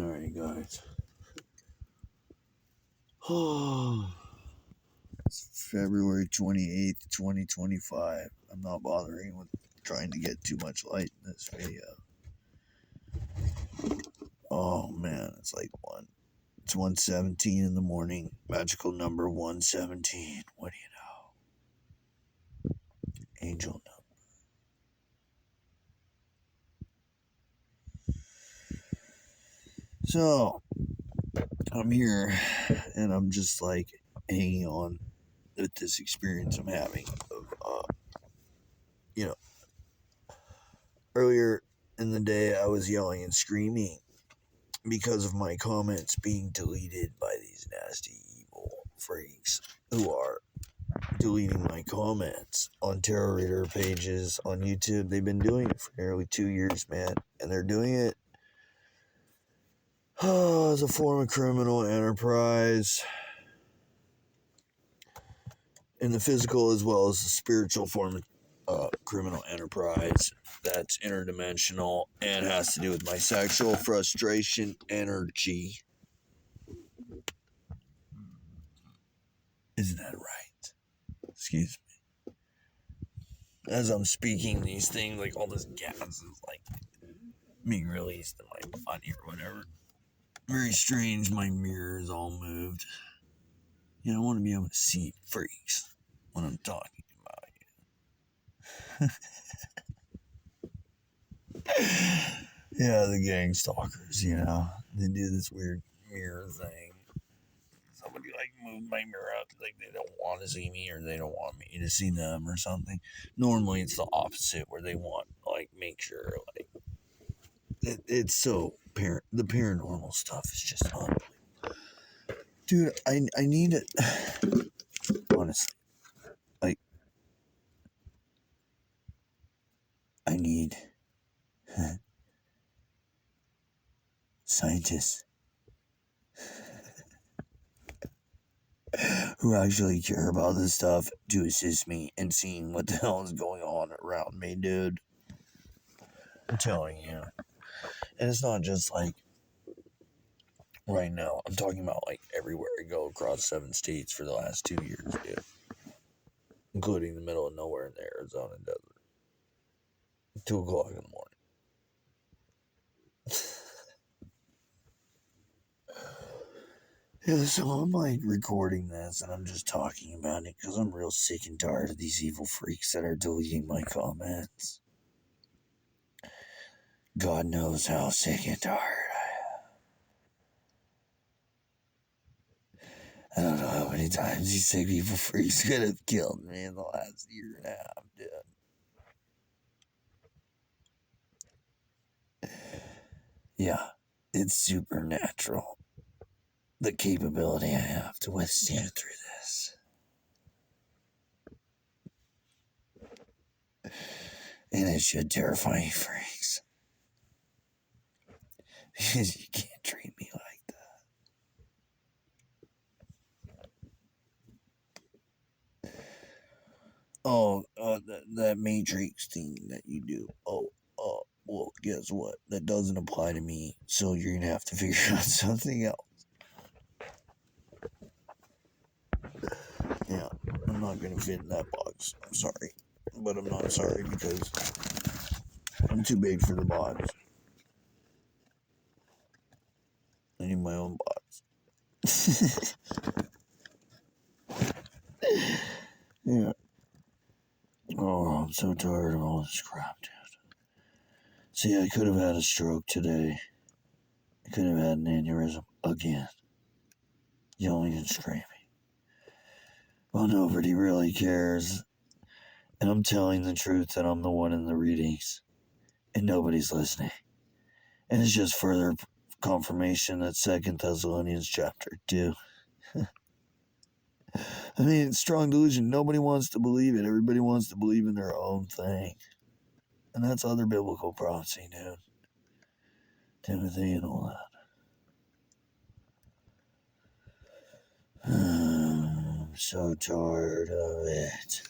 Alright, guys. It's February 28th, 2025. I'm not bothering with trying to get too much light in this video. Oh man, it's like 1:17 in the morning. Magical number 117. What do you know? Angel number. So, I'm here and I'm just like hanging on with this experience I'm having of, earlier in the day I was yelling and screaming because of my comments being deleted by these nasty evil freaks who are deleting my comments on Terror Reader pages on YouTube. They've been doing it for nearly 2 years, man, and they're doing it as a form of criminal enterprise in the physical as well as the spiritual form of criminal enterprise that's interdimensional and has to do with my sexual frustration energy. Isn't that right? Excuse me. As I'm speaking these things, like all this gas is like being released in my body or whatever. Very strange. My mirror is all moved. I want to be able to see freaks when I'm talking about you. Yeah, the gang stalkers, they do this weird mirror thing. Somebody like moved my mirror out, like they don't want to see me or they don't want me to see them or something. Normally it's the opposite, where they want make sure it's so the paranormal stuff is just unbelievable. Dude, I need it. Honestly, I need scientists who actually care about this stuff to assist me in seeing what the hell is going on around me, dude. I'm telling you. And it's not just right now. I'm talking about everywhere I go across 7 states for the last 2 years, dude. Including the middle of nowhere in the Arizona desert. 2 o'clock in the morning. Yeah, so I'm recording this and I'm just talking about it because I'm real sick and tired of these evil freaks that are deleting my comments. God knows how sick and tired I am. I don't know how many times these sick evil freaks could have killed me in the last year and a half, dude. Yeah, it's supernatural. The capability I have to withstand through this. And it should terrify you freaks. Because you can't treat me like that. Oh, that Matrix thing that you do. Well, guess what? That doesn't apply to me, so you're going to have to figure out something else. Yeah, I'm not going to fit in that box. I'm sorry. But I'm not sorry because I'm too big for the box. I need my own box. Yeah. Oh, I'm so tired of all this crap, dude. See, I could have had a stroke today. I could have had an aneurysm again. Yelling and screaming. Well, nobody really cares. And I'm telling the truth that I'm the one in the readings. And nobody's listening. And it's just further confirmation that 2 Thessalonians chapter 2. I mean, it's strong delusion. Nobody wants to believe it. Everybody wants to believe in their own thing. And that's other biblical prophecy, dude. Timothy and all that. I'm so tired of it.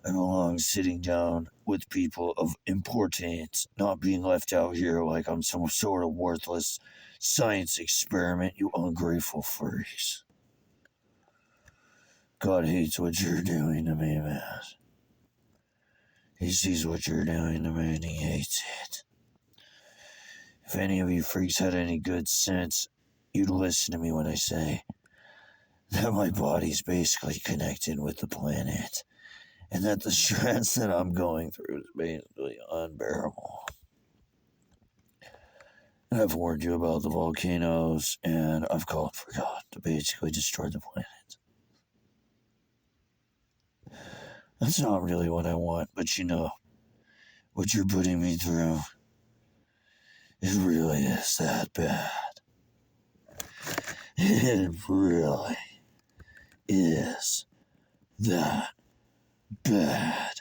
I belong sitting down with people of importance, not being left out here like I'm some sort of worthless science experiment, you ungrateful furries. God hates what you're doing to me, man. He sees what you're doing to me and he hates it. If any of you freaks had any good sense, you'd listen to me when I say that my body's basically connected with the planet and that the stress that I'm going through is basically unbearable. And I've warned you about the volcanoes, and I've called for God to basically destroy the planet. That's not really what I want, but you know, what you're putting me through, it really is that bad. It really is that bad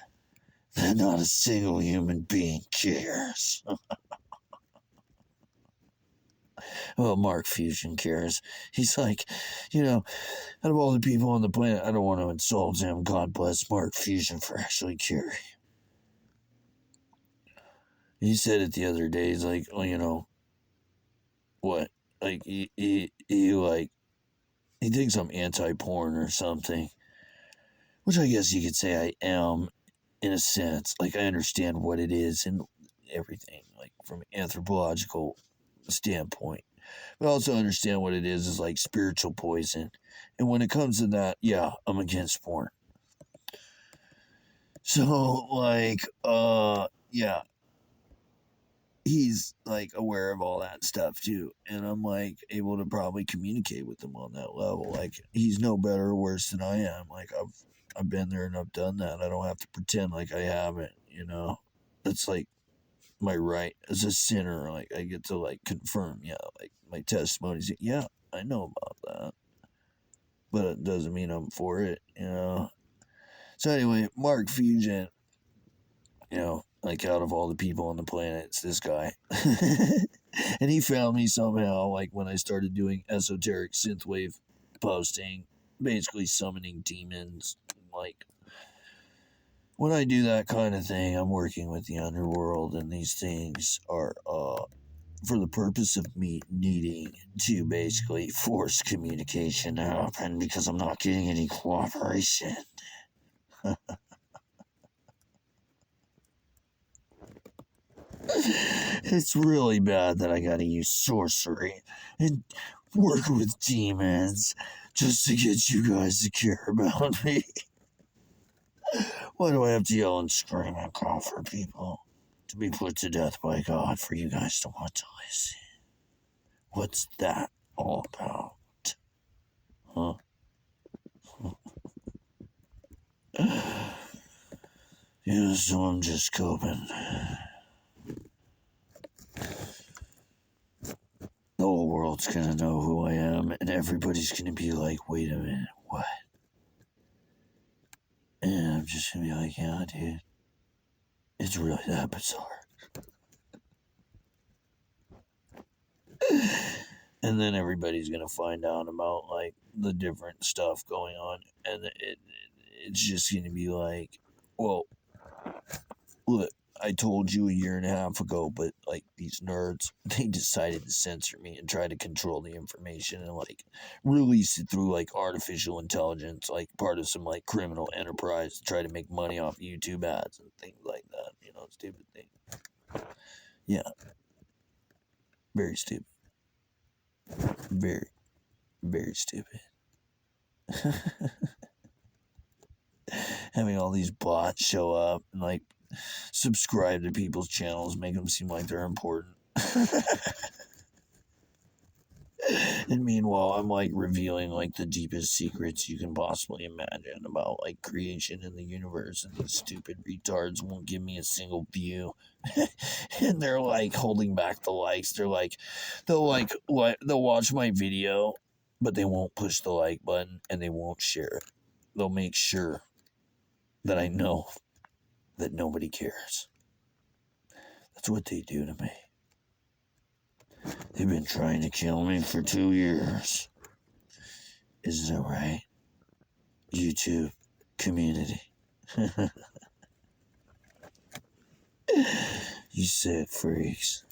that not a single human being cares. Well, Mark Fusion cares. He's like, you know, out of all the people on the planet, I don't want to insult him. God bless Mark Fusion for actually caring. He said it the other day. He's like, well, you know, what? Like, he thinks I'm anti-porn or something. Which I guess you could say I am, in a sense. Like, I understand what it is and everything, like, from an anthropological standpoint. But I also understand what it is like spiritual poison. And when it comes to that, yeah, I'm against porn. So, like, yeah. He's, like, aware of all that stuff, too. And I'm, like, able to probably communicate with him on that level. Like, he's no better or worse than I am. Like, I've been there and I've done that. I don't have to pretend like I haven't, you know? That's, like, my right as a sinner. Like, I get to, like, confirm, yeah, like, my testimonies. Yeah, I know about that. But it doesn't mean I'm for it, you know? So anyway, Mark Fusion, you know, like, out of all the people on the planet, it's this guy. And he found me somehow, like, when I started doing esoteric synthwave posting, basically summoning demons. Like, when I do that kind of thing, I'm working with the underworld, and these things are, for the purpose of me needing to basically force communication to happen because I'm not getting any cooperation. It's really bad that I gotta use sorcery and work with demons just to get you guys to care about me. Why do I have to yell and scream and call for people to be put to death by God for you guys to want to listen? What's that all about? Huh? Yeah, so I'm just coping. The whole world's gonna know who I am, and everybody's gonna be like, wait a minute, what? And I'm just gonna be like, yeah, dude, it's really that bizarre. And then everybody's gonna find out about, like, the different stuff going on, and it's just gonna be like, well, look, I told you a year and a half ago, but, like, these nerds, they decided to censor me and try to control the information and, like, release it through, like, artificial intelligence, like, part of some, like, criminal enterprise to try to make money off YouTube ads and things like that, you know, stupid things. Yeah. Very stupid. Very, very stupid. Having all these bots show up and, like, subscribe to people's channels, make them seem like they're important. And meanwhile, I'm, like, revealing, like, the deepest secrets you can possibly imagine about, like, creation in the universe, and these stupid retards won't give me a single view. And they're, like, holding back the likes. They'll watch my video, but they won't push the like button, and they won't share it. They'll make sure that I know that nobody cares. That's what they do to me. They've been trying to kill me for 2 years. Isn't that right? YouTube community. You sick freaks.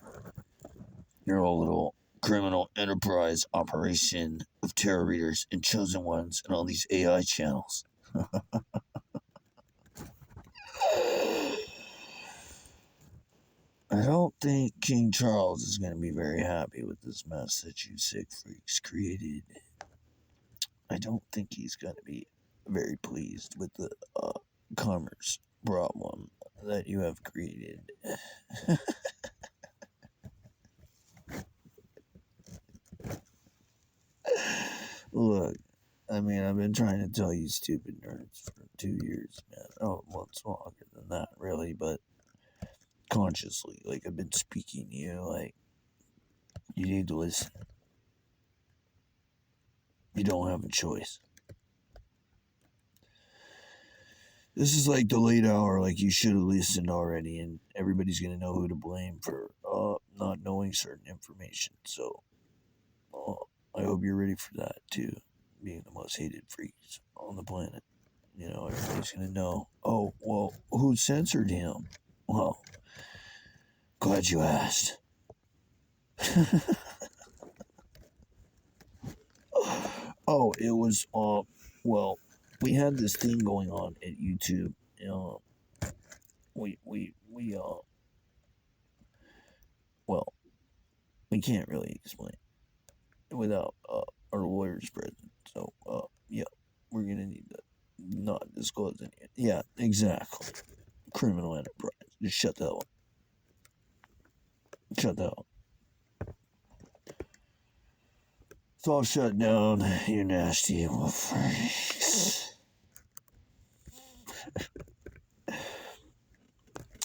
Your whole little criminal enterprise operation of terror readers and chosen ones and all these AI channels. I don't think King Charles is going to be very happy with this mess that you sick freaks created. I don't think he's going to be very pleased with the commerce problem that you have created. Look, I mean, I've been trying to tell you stupid nerds for 2 years, man. Oh, well, it's longer than that, really, but consciously, like, I've been speaking to you, like, you need to listen. You don't have a choice. This is like the late hour, like you should have listened already, and everybody's gonna know who to blame for not knowing certain information. So, I hope you're ready for that too. Being the most hated freaks on the planet, you know, everybody's gonna know. Oh, well, who censored him? Well, glad you asked. Oh, it was well, we had this thing going on at YouTube. We well, we can't really explain without our lawyers present. So yeah, we're gonna need to not disclose any. Yeah, exactly. Criminal enterprise. Just shut the hell up. Shut the hell up. It's all shut down. You nasty evil freaks.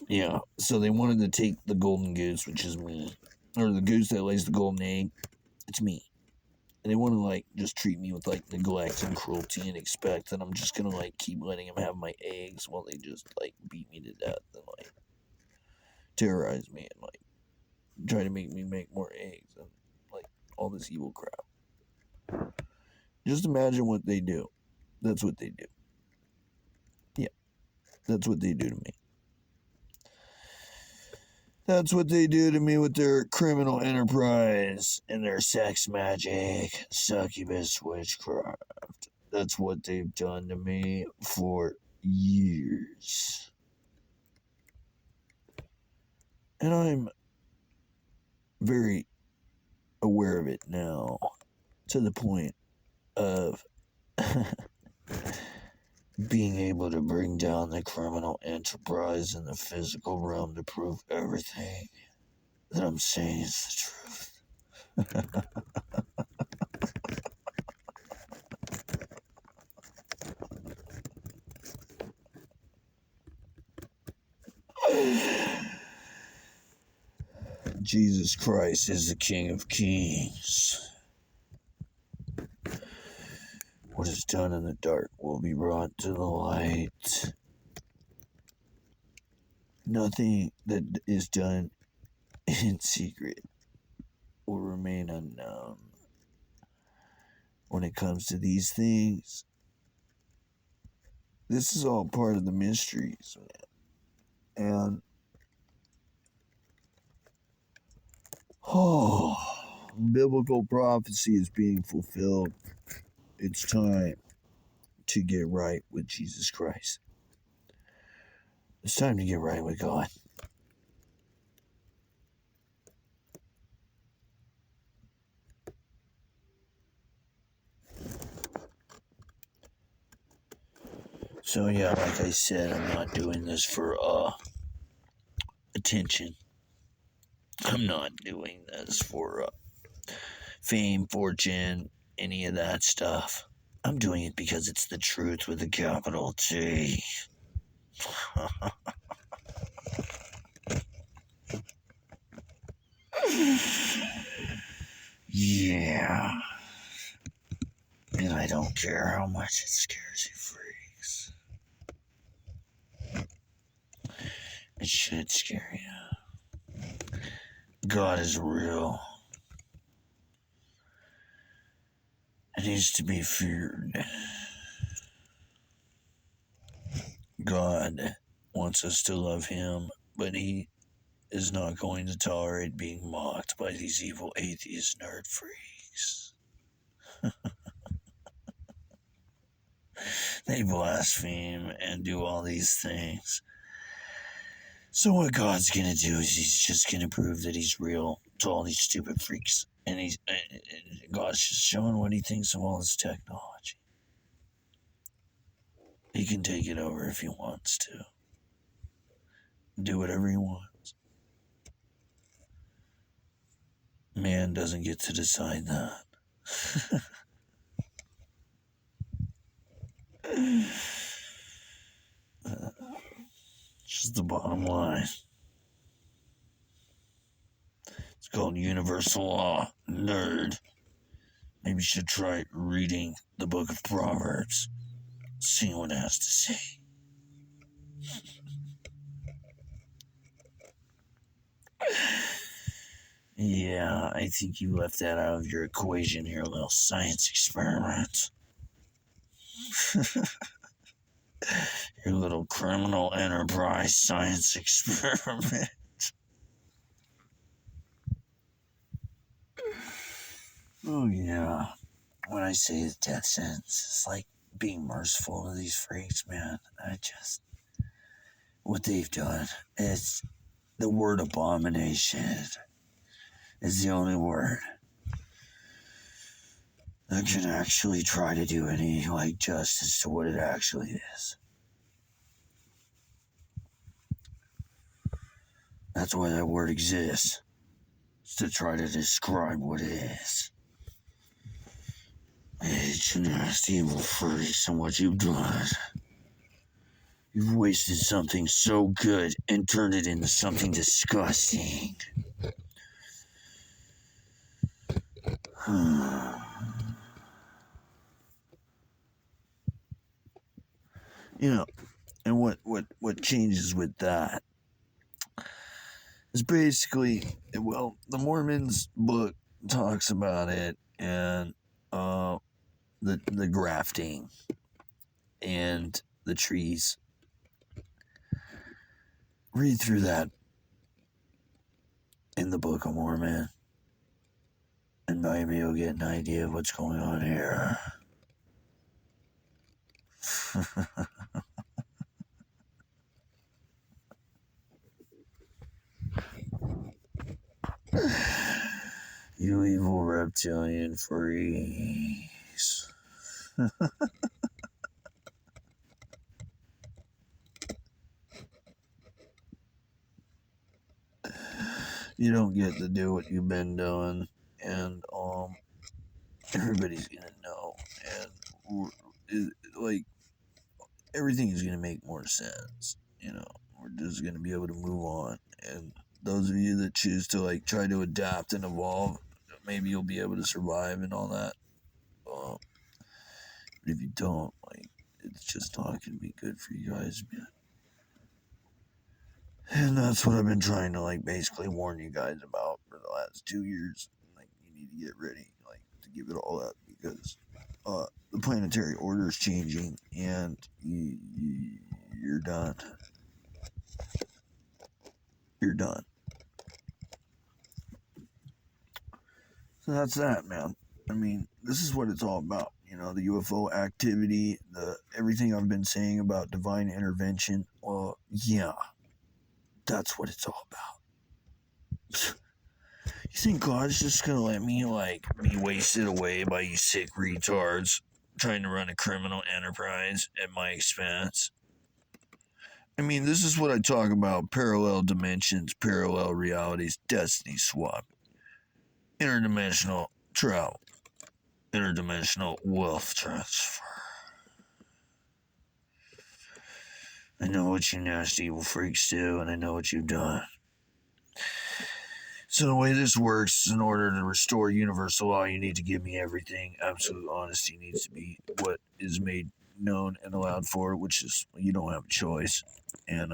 Yeah, so they wanted to take the golden goose, which is me, or the goose that lays the golden egg. It's me. And they want to like just treat me with like neglect and cruelty and expect that I'm just gonna like keep letting them have my eggs while they just like beat me to death and like terrorize me and like try to make me make more eggs and like all this evil crap. Just imagine what they do. That's what they do. Yeah, that's what they do to me. That's what they do to me with their criminal enterprise and their sex magic, succubus witchcraft. That's what they've done to me for years. And I'm very aware of it now, to the point of being able to bring down the criminal enterprise in the physical realm to prove everything that I'm saying is the truth. Jesus Christ is the King of Kings. What is done in the dark will be brought to the light. Nothing that is done in secret will remain unknown. When it comes to these things, this is all part of the mysteries, man. And biblical prophecy is being fulfilled. It's time to get right with Jesus Christ. It's time to get right with God. So yeah, like I said, I'm not doing this for attention. I'm not doing this for fame, fortune, any of that stuff. I'm doing it because it's the truth with a capital T. Yeah. And I don't care how much it scares you freaks. It should scare you. God is real. It needs to be feared. God wants us to love him, but he is not going to tolerate being mocked by these evil atheist nerd freaks. They blaspheme and do all these things. So what God's gonna do is he's just gonna prove that he's real to all these stupid freaks. And God's just showing what he thinks of all this technology. He can take it over if he wants to. Do whatever he wants. Man doesn't get to decide that. Just the bottom line. It's called universal law, nerd. Maybe you should try reading the book of Proverbs. See what it has to say. Yeah, I think you left that out of your equation here, a little science experiment. Your little criminal enterprise science experiment. Oh, yeah. When I say the death sentence, it's like being merciful to these freaks, man. What they've done is the word abomination is the only word that can actually try to do any, justice to what it actually is. That's why that word exists. It's to try to describe what it is. It's a nasty evil freaks and what you've done. You've wasted something so good and turned it into something disgusting. And what changes with that is basically, well, the Mormons book talks about it, and the grafting and the trees. Read through that in the Book of Mormon, and maybe you'll get an idea of what's going on here. You evil reptilian freaks. You don't get to do what you've been doing, and everybody's gonna know, and everything is gonna make more sense. We're just gonna be able to move on, and those of you that choose to try to adapt and evolve, maybe you'll be able to survive and all that. But if you don't, it's just not gonna be good for you guys, man. And that's what I've been trying to basically warn you guys about for the last 2 years. You need to get ready, to give it all up, because the planetary order is changing, and you're done. You're done. So that's that, man. This is what it's all about. The UFO activity, everything I've been saying about divine intervention. Well, yeah, that's what it's all about. You think God's just gonna let me be wasted away by you sick retards trying to run a criminal enterprise at my expense? This is what I talk about: parallel dimensions, parallel realities, destiny swap, interdimensional travel, interdimensional wealth transfer. I know what you nasty evil freaks do, and I know what you've done. So the way this works, in order to restore universal law, you need to give me everything. Absolute honesty needs to be what is made known and allowed for, which is, you don't have a choice. And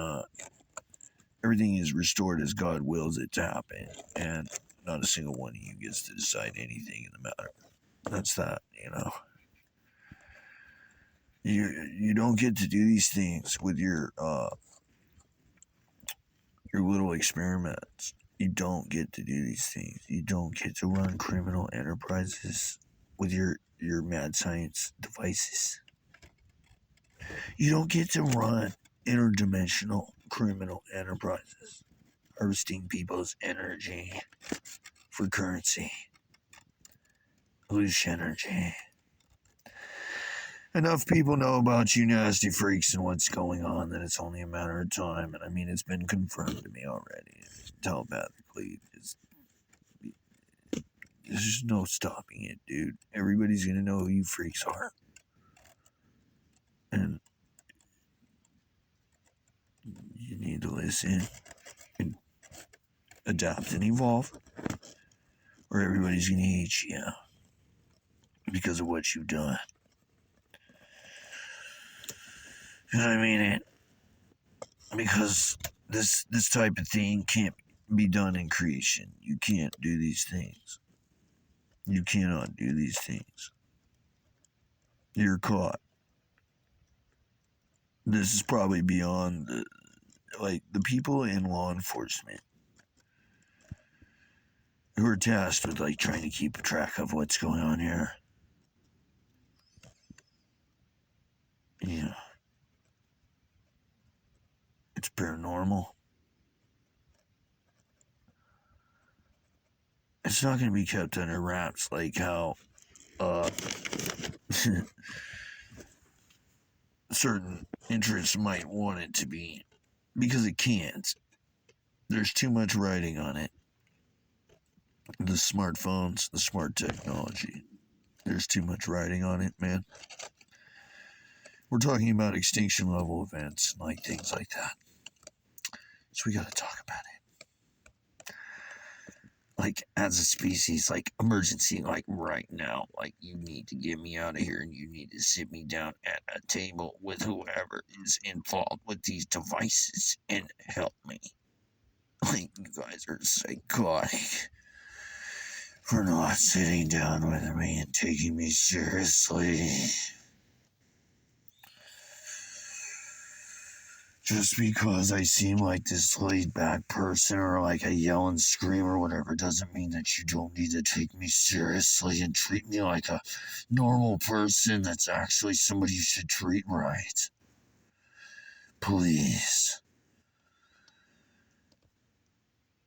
everything is restored as God wills it to happen, and not a single one of you gets to decide anything in the matter. That's that. You don't get to do these things with your little experiments. You don't get to do these things. You don't get to run criminal enterprises with your mad science devices. You don't get to run interdimensional criminal enterprises, harvesting people's energy for currency. Loose energy. Enough people know about you nasty freaks and what's going on that it's only a matter of time. And I mean, it's been confirmed to me already. Telepathically. There's no stopping it, dude. Everybody's going to know who you freaks are. And you need to listen and adapt and evolve, or everybody's going to hate you because of what you've done. And I mean it. Because this type of thing can't be done in creation. You can't do these things. You cannot do these things. You're caught. This is probably beyond the people in law enforcement who are tasked with trying to keep track of what's going on here. Yeah. It's paranormal. It's not going to be kept under wraps like how certain interests might want it to be, because it can't. There's too much writing on it. The smartphones, the smart technology. There's too much writing on it, man. We're talking about extinction level events and things like that. So we got to talk about it. As a species, emergency, right now. You need to get me out of here and you need to sit me down at a table with whoever is involved with these devices and help me. You guys are psychotic for not sitting down with me and taking me seriously. Just because I seem like this laid-back person or a yell and scream or whatever doesn't mean that you don't need to take me seriously and treat me like a normal person that's actually somebody you should treat right. Please.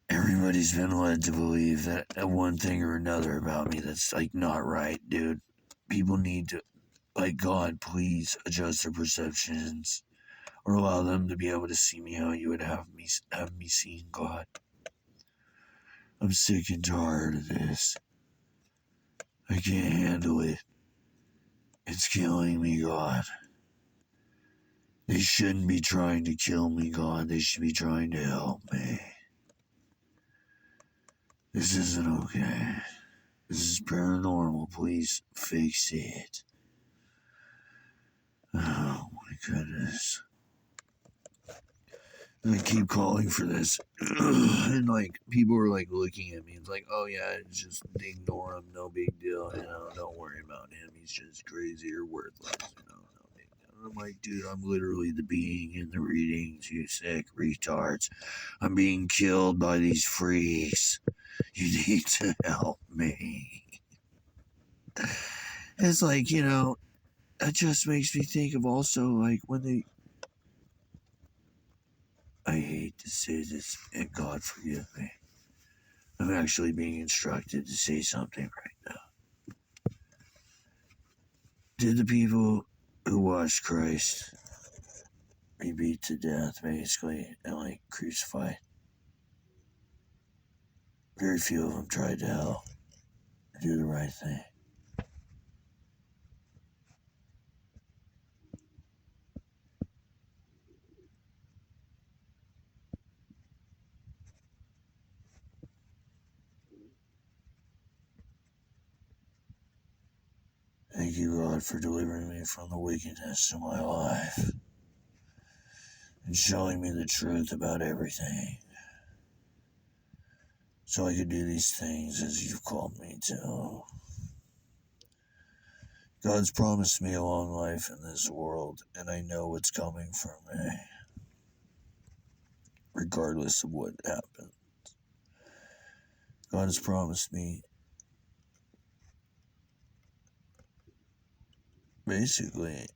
Everybody's been led to believe that one thing or another about me that's not right, dude. People need to, God, please adjust their perceptions. Or allow them to be able to see me how you would have me seen, God. I'm sick and tired of this. I can't handle it. It's killing me, God. They shouldn't be trying to kill me, God. They should be trying to help me. This isn't okay. This is paranormal. Please fix it. Oh my goodness. And I keep calling for this. And people are looking at me. It's oh yeah, it's just ignore him, no big deal. Don't worry about him. He's just crazy or worthless. No big deal. I'm dude, I'm literally the being in the readings, you sick retards. I'm being killed by these freaks. You need to help me. It's that just makes me think of also when they, I hate to say this, and God forgive me. I'm actually being instructed to say something right now. Did the people who watched Christ be beat to death, basically, and crucified? Very few of them tried to help or do the right thing. Thank you, God, for delivering me from the wickedness of my life and showing me the truth about everything, so I could do these things as you've called me to. God's promised me a long life in this world, and I know what's coming for me, regardless of what happens. God has promised me basically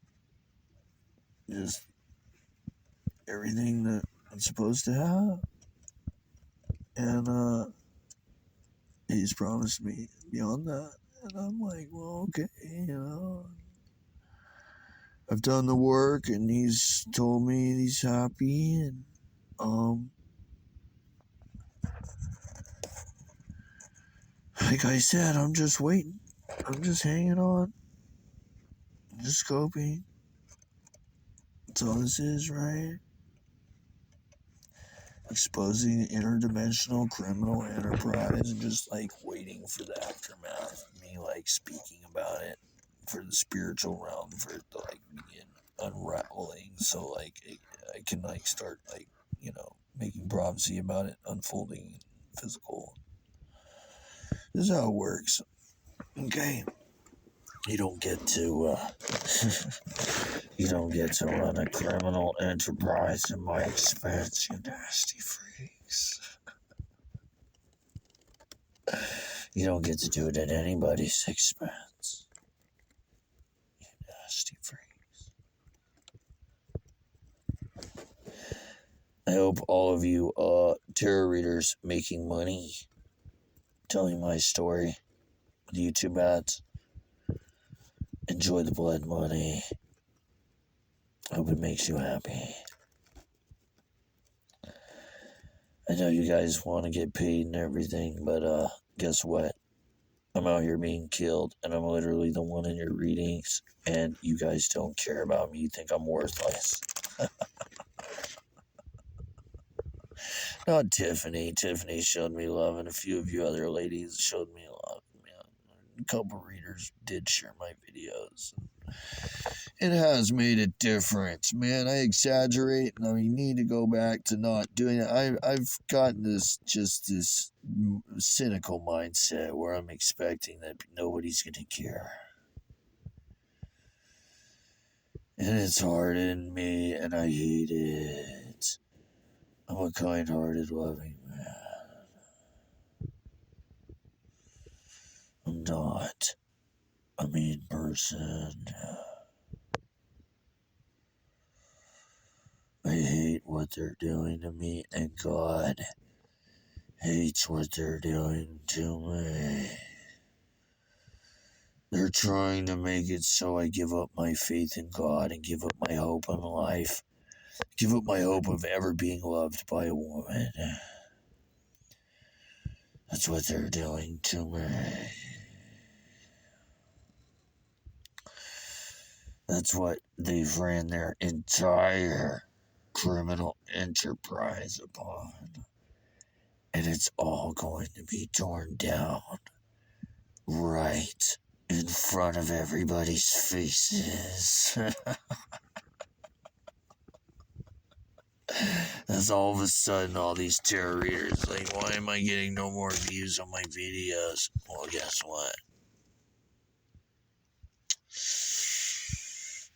just everything that I'm supposed to have. And he's promised me beyond that. And I'm like, well, okay, I've done the work, and he's told me he's happy, and like I said, I'm just waiting. I'm just hanging on. I'm just scoping. That's all this is, right? Exposing interdimensional criminal enterprise and just like waiting for the aftermath. Me like speaking about it for the spiritual realm for it to like begin unraveling. So like I can like start like, making prophecy about it unfolding in physical. This is how it works. Okay. You don't get to run a criminal enterprise at my expense, you nasty freaks. You don't get to do it at anybody's expense, you nasty freaks. I hope all of you tarot readers making money telling my story with YouTube ads enjoy the blood money. I hope it makes you happy. I know you guys want to get paid and everything, but guess what? I'm out here being killed, and I'm literally the one in your readings, and you guys don't care about me. You think I'm worthless. Not Tiffany. Tiffany showed me love, and a few of you other ladies showed me love, man. A couple readers did share my videos. It has made a difference, man. I exaggerate, and I need to go back to not doing it. I've gotten this cynical mindset where I'm expecting that nobody's gonna care, and it's hard in me, and I hate it. I'm a kind-hearted, loving man. I'm not a mean person. I hate what they're doing to me, and God hates what they're doing to me. They're trying to make it so I give up my faith in God and give up my hope in life. Give up my hope of ever being loved by a woman. That's what they're doing to me. That's what they've ran their entire criminal enterprise upon. And it's all going to be torn down right in front of everybody's faces. That's all of a sudden all these tarot readers like, why am I getting no more views on my videos? Well, guess what?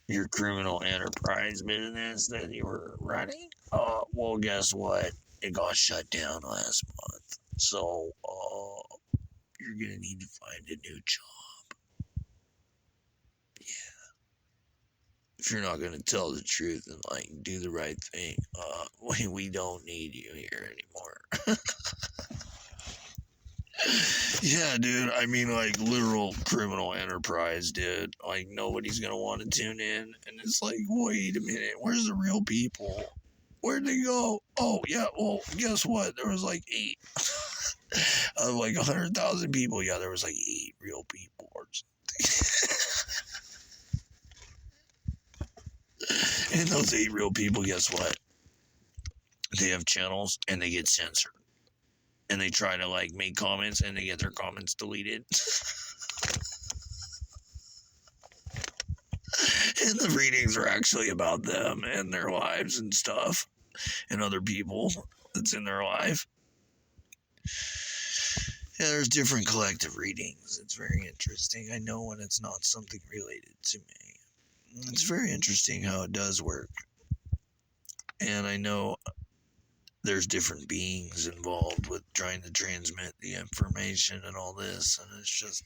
Your criminal enterprise business that you were running? Well, guess what? It got shut down last month. So, you're gonna need to find a new job. Yeah. If you're not gonna tell the truth and like do the right thing, we don't need you here anymore. Yeah, dude. I mean, like, literal criminal enterprise, dude. Like, nobody's gonna want to tune in. And it's like, wait a minute. Where's the real people? Where'd they go? Oh, yeah, well, guess what? There was like 8. Of like 100,000 people. Yeah, there was like 8 real people or something. And those 8 real people, guess what? They have channels and they get censored. And they try to like make comments and they get their comments deleted. And the readings are actually about them and their lives and stuff and other people that's in their life. Yeah, there's different collective readings. It's very interesting. I know when it's not something related to me. It's very interesting how it does work. And I know there's different beings involved with trying to transmit the information and all this, and it's just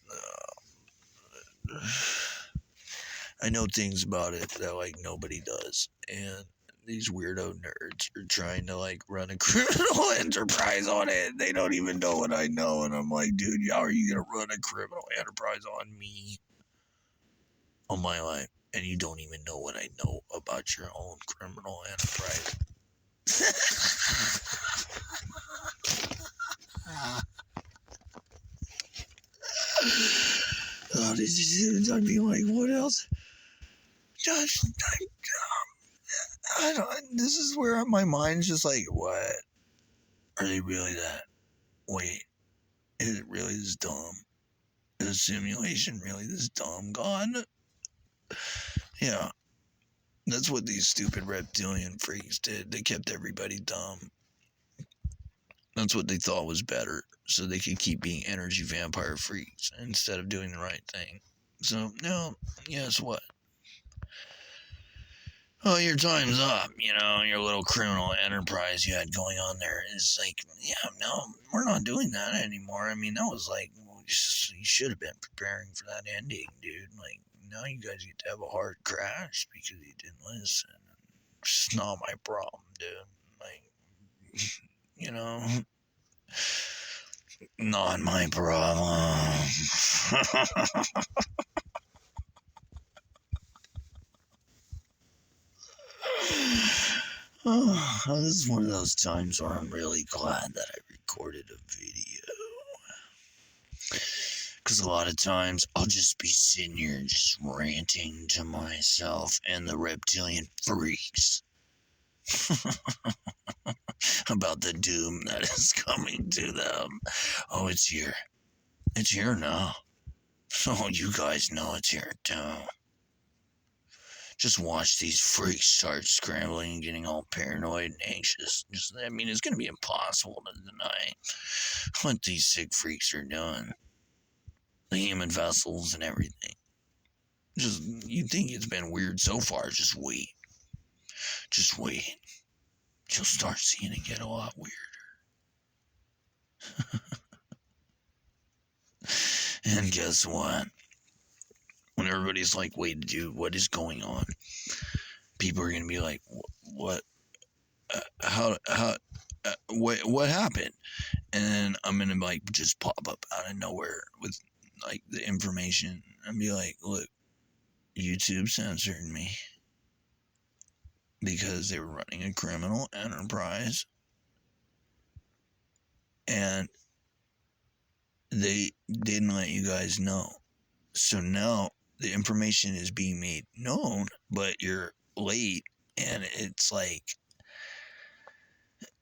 I know things about it that like nobody does, and these weirdo nerds are trying to like run a criminal enterprise on it. They don't even know what I know, and I'm like, dude, how are you gonna run a criminal enterprise on me, on my life, and you don't even know what I know about your own criminal enterprise? Oh, I'd be like, what else? I don't. This is where my mind's just like, what? Are they really that? Wait, is it really this dumb? Is a simulation really this dumb? God, yeah. That's what these stupid reptilian freaks did. They kept everybody dumb. That's what they thought was better, so they could keep being energy vampire freaks instead of doing the right thing. So now, guess what? Oh, your time's up, your little criminal enterprise you had going on there is like, yeah, no, we're not doing that anymore. I mean, that was like, you should have been preparing for that ending, dude. Like, now you guys get to have a hard crash because you didn't listen. It's not my problem, dude. Like, not my problem. Oh, this is one of those times where I'm really glad that I recorded a video. Because a lot of times I'll just be sitting here just ranting to myself and the reptilian freaks about the doom that is coming to them. Oh, it's here. It's here now. Oh, you guys know it's here too. Just watch these freaks start scrambling and getting all paranoid and anxious. It's going to be impossible to deny what these sick freaks are doing. The human vessels and everything. You think it's been weird so far. Just wait. Just wait. You'll start seeing it get a lot weirder. And guess what? When everybody's like, wait, dude, what is going on? People are going to be like, what? What happened? And then I'm going to like just pop up out of nowhere with like the information and be like, look, YouTube censored me because they were running a criminal enterprise and they didn't let you guys know. So now the information is being made known, but you're late, and it's like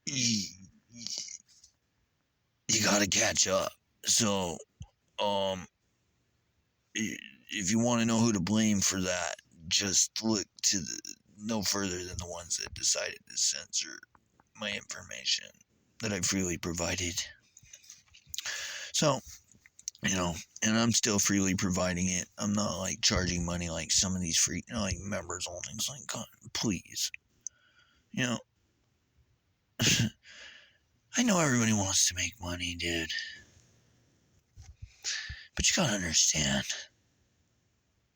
you got to catch up. So, if you want to know who to blame for that, just look to no further than the ones that decided to censor my information that I freely provided. So, and I'm still freely providing it. I'm not like charging money like some of these free, like members only. It's like, God, please. I know everybody wants to make money, dude. But you gotta understand,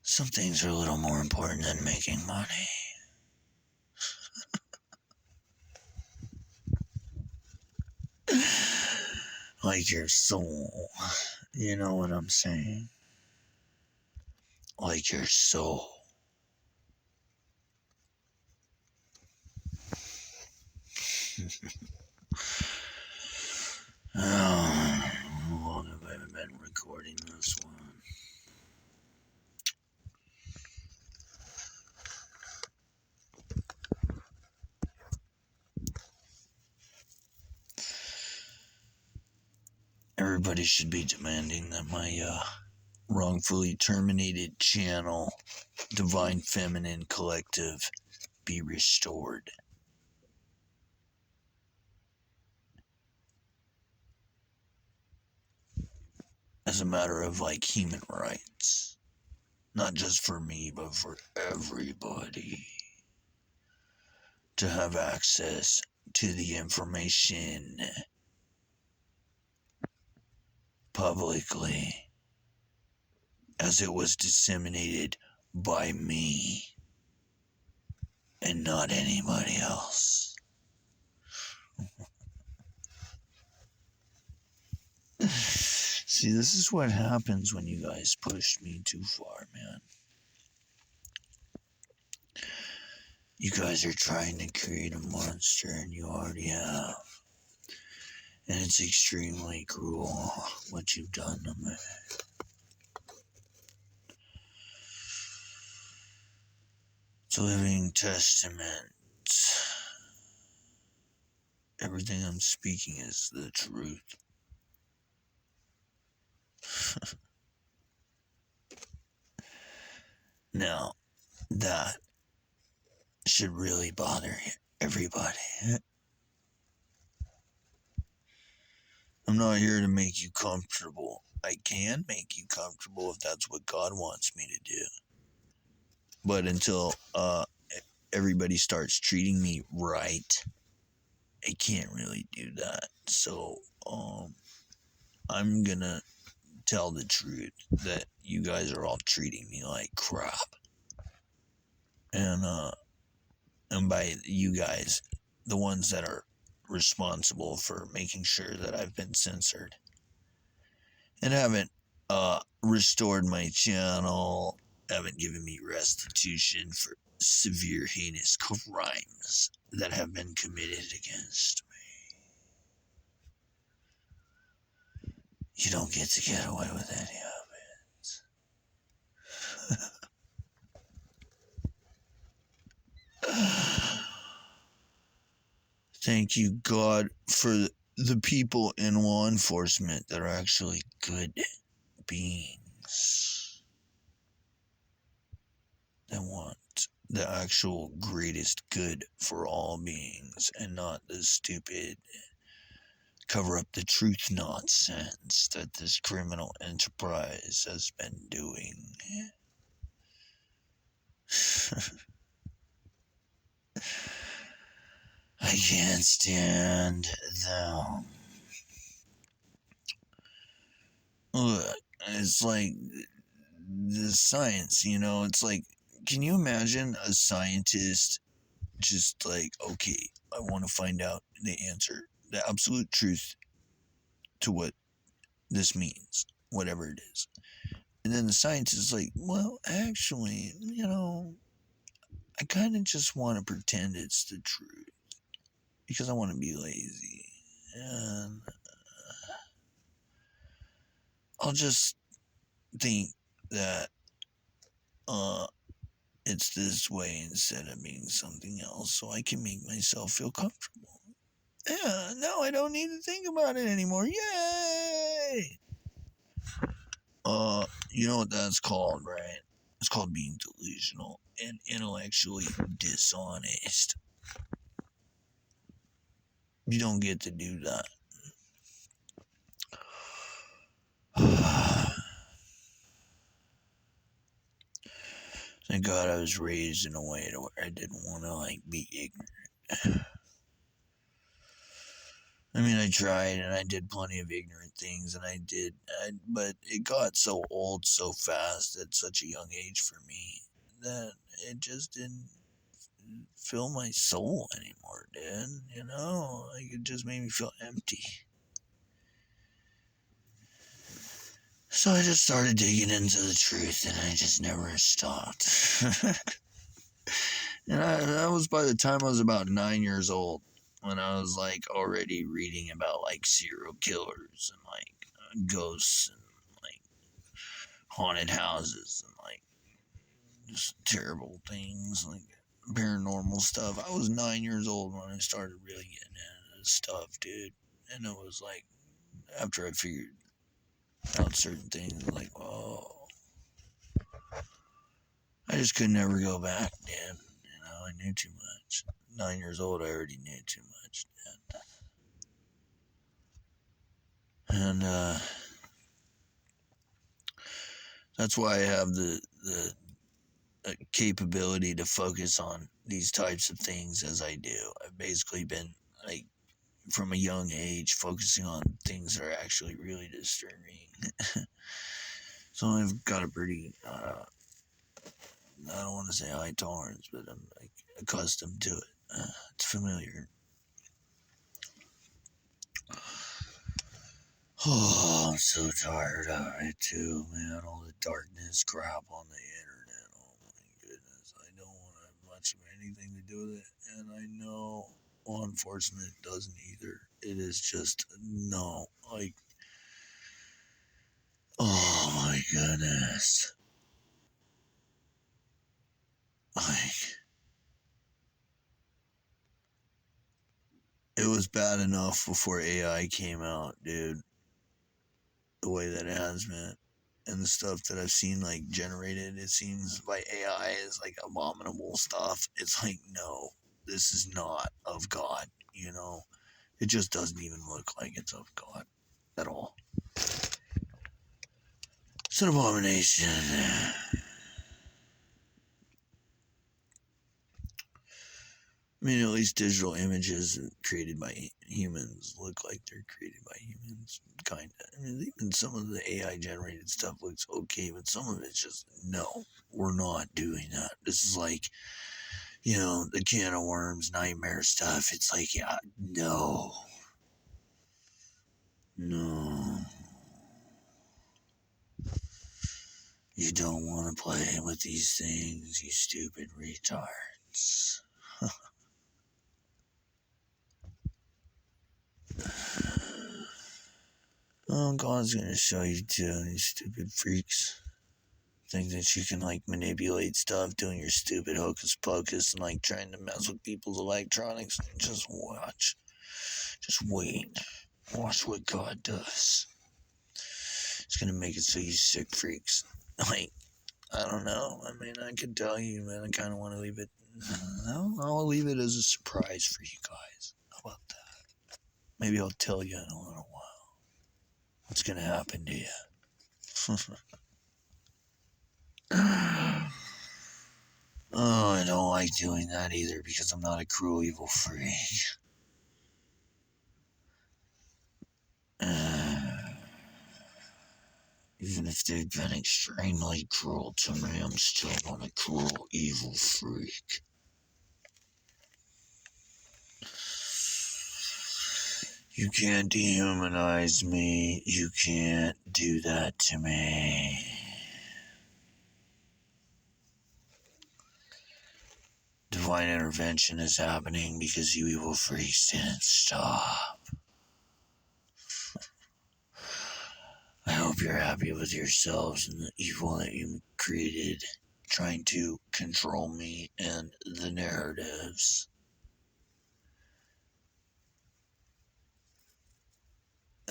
some things are a little more important than making money. Like your soul. You know what I'm saying? Like your soul. How long have I been recording this one? Everybody should be demanding that my wrongfully terminated channel, Divine Feminine Collective, be restored. as a matter of like human rights. Not just for me, but for everybody to have access to the information publicly as it was disseminated by me and not anybody else. See, this is what happens when you guys push me too far, man. You guys are trying to create a monster, and you already have. And it's extremely cruel what you've done to me. It's a living testament. Everything I'm speaking is the truth. Now, that should really bother everybody. I'm not here to make you comfortable. I can make you comfortable if that's what God wants me to do. But until everybody starts treating me right, I can't really do that. So I'm gonna tell the truth that you guys are all treating me like crap. And by you guys, the ones that are responsible for making sure that I've been censored and haven't restored my channel, haven't given me restitution for severe heinous crimes that have been committed against me. You don't get to get away with any of it. Thank you, God, for the people in law enforcement that are actually good beings that want the actual greatest good for all beings and not the stupid cover up the truth nonsense that this criminal enterprise has been doing. I can't stand them. Look, it's like the science, it's like, can you imagine a scientist just like, okay, I want to find out the answer, the absolute truth to what this means, whatever it is. And then the scientist is like, well, actually, I kind of just want to pretend it's the truth because I want to be lazy. And I'll just think that it's this way instead of being something else so I can make myself feel comfortable. Yeah, now I don't need to think about it anymore. Yay! You know what that's called, right? It's called being delusional and intellectually dishonest. You don't get to do that. Thank God I was raised in a way to where I didn't want to be ignorant. I mean, I tried and I did plenty of ignorant things, and but it got so old so fast at such a young age for me that it just didn't fill my soul anymore, dude. It just made me feel empty. So I just started digging into the truth, and I just never stopped. And that was by the time I was about 9 years old, when I was already reading about serial killers and ghosts and haunted houses and just terrible things paranormal stuff. I was 9 years old when I started really getting into this stuff, dude. And it was after I figured out certain things, oh, I just could never go back, dude. I knew too much. 9 years old, I already knew too much, dude. And That's why I have the capability to focus on these types of things as I do. I've basically been, like, from a young age, focusing on things that are actually really disturbing. So I've got a pretty, I don't want to say high tolerance, but I'm, like, accustomed to it. It's familiar. Oh, I'm so tired of it too, man. All the darkness crap on the internet. Oh my goodness. I don't want to have much of anything to do with it. And I know law enforcement doesn't either. It is just, no. Like, oh my goodness. Like, it was bad enough before AI came out, dude. The way that it has been. And the stuff that I've seen, like, generated, it seems, by AI is, like, abominable stuff. It's like, no, this is not of God, you know? It just doesn't even look like it's of God at all. It's an abomination. I mean, at least digital images created by humans look like they're created by humans, kind of. I mean, even some of the AI-generated stuff looks okay, but some of it's just, no, we're not doing that. This is like, you know, the can of worms, nightmare stuff. It's like, yeah, no. No. You don't want to play with these things, you stupid retards. Oh, God's gonna show you too, you stupid freaks. Think that you can, like, manipulate stuff, doing your stupid hocus pocus and, like, trying to mess with people's electronics. Just watch. Just wait. Watch what God does. It's gonna make it so you sick freaks. Like, I don't know. I mean, I could tell you, man. I kind of want to leave it. I'll leave it as a surprise for you guys. How about that? Maybe I'll tell you in a little while what's gonna happen to you. Oh, I don't like doing that either because I'm not a cruel, evil freak. Even if they've been extremely cruel to me, I'm still not a cruel, evil freak. You can't dehumanize me. You can't do that to me. Divine intervention is happening because you evil freaks didn't stop. I hope you're happy with yourselves and the evil that you created, trying to control me and the narratives.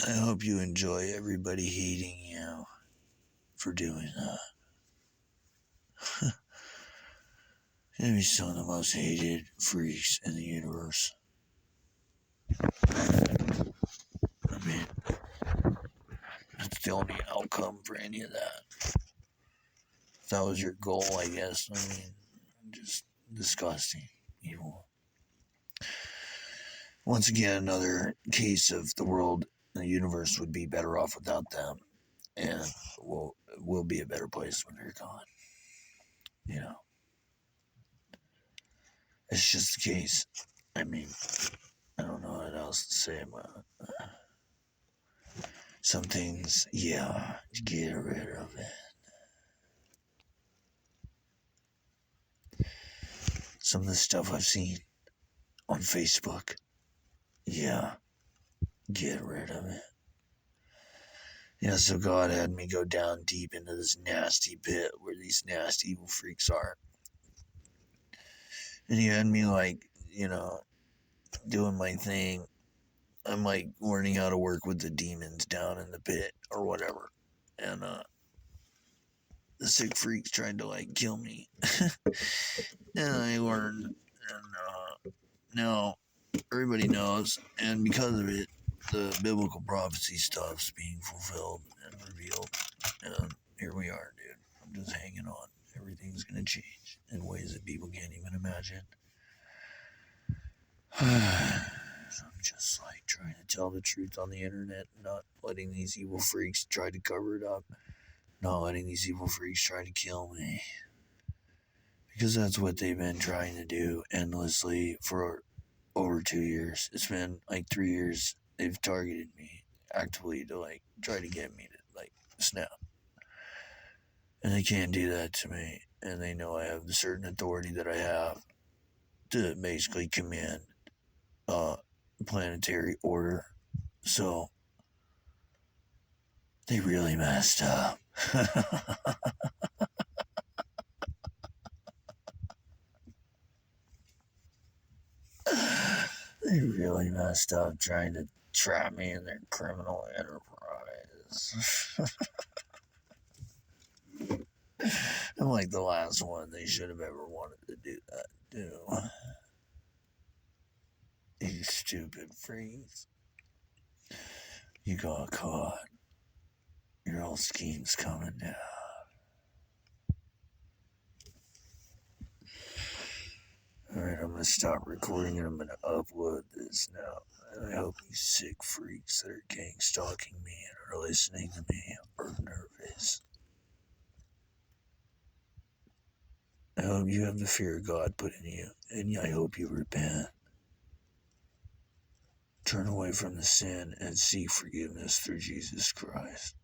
I hope you enjoy everybody hating you for doing that. You're be some of the most hated freaks in the universe. I mean, that's the only outcome for any of that. If that was your goal, I guess. I mean, just disgusting, evil. Once again, another case of the world and the universe would be better off without them, and we'll be a better place when they're gone. You know, it's just the case. I mean, I don't know what else to say about it. Some things, yeah, get rid of it. Some of the stuff I've seen on Facebook, yeah, get rid of it. Yeah, so God had me go down deep into this nasty pit where these nasty evil freaks are. And he had me, like, you know, doing my thing. I'm, like, learning how to work with the demons down in the pit or whatever. And the sick freaks tried to, like, kill me. And I learned, and now everybody knows, and because of it, the biblical prophecy stuff's being fulfilled and revealed. And here we are, dude. I'm just hanging on. Everything's gonna change in ways that people can't even imagine. So I'm just like trying to tell the truth on the internet, not letting these evil freaks try to cover it up, not letting these evil freaks try to kill me. Because that's what they've been trying to do endlessly for over 2 years. It's been like 3 years. They've targeted me actively to like try to get me to like snap. And they can't do that to me. And they know I have the certain authority that I have to basically command planetary order. So they really messed up. They really messed up trying to trap me in their criminal enterprise. I'm like the last one they should have ever wanted to do that to. You stupid freaks. You got caught. Your whole scheme's coming down. Alright, I'm gonna stop recording and I'm gonna upload this now. And I hope you sick freaks that are gang stalking me and are listening to me are nervous. I hope you have the fear of God put in you, and I hope you repent. Turn away from the sin and seek forgiveness through Jesus Christ.